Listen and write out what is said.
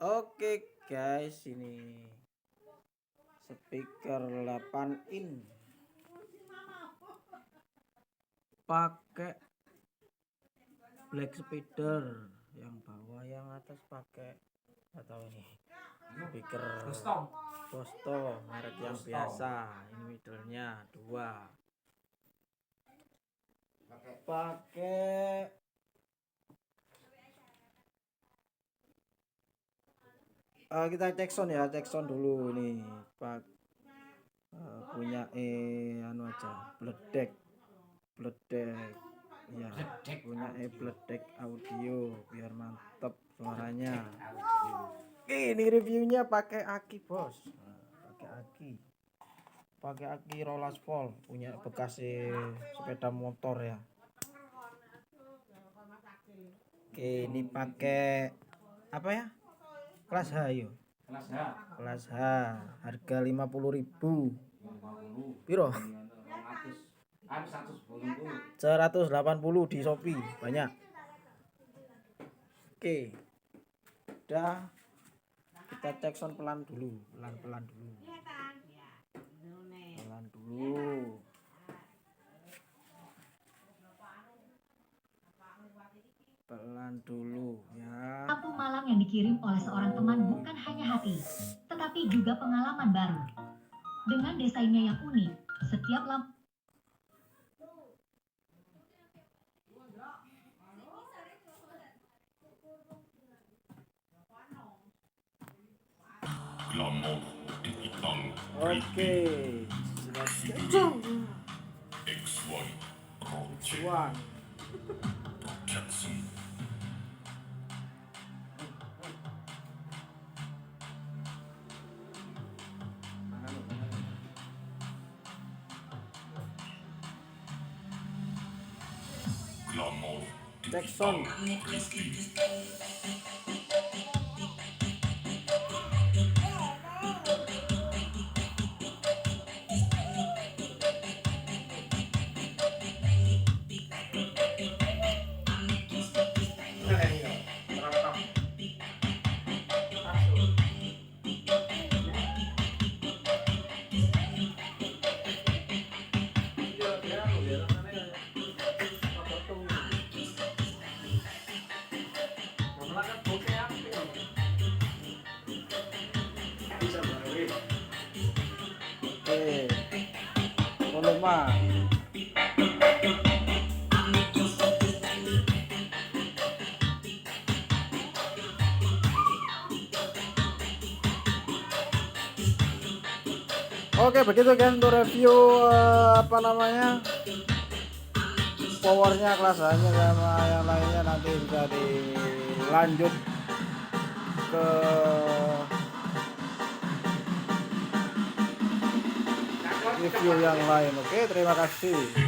Oke guys, ini speaker 8 in pakai black spider, yang bawah yang atas pakai atau ini speaker Bosto merek yang biasa. Ini middle-nya 2 pakai kita cek sound dulu. Ini pak punya anu aja bledek ya, punya bledek audio biar mantep suaranya. Ini reviewnya pakai aki bos, pakai aki Rolas Volt, punya bekas sepeda motor ya. Oke, ini pakai apa ya, kelas H yo, kelas H, harga 50.000. Piro? 180 di Shopee, banyak. Oke, udah, kita cek sound pelan dulu. Pelan dulu ya. Lampu malam yang dikirim oleh seorang teman bukan hanya hati, tetapi juga pengalaman baru. Dengan desainnya yang unik, setiap lampu Oke, X1 X1 Jackson. Oke, volume. Oke, begitu guys untuk review apa namanya, powernya, kelas A-nya sama yang lainnya. Nanti bisa dilanjut ke review yang lain. Oke, terima kasih.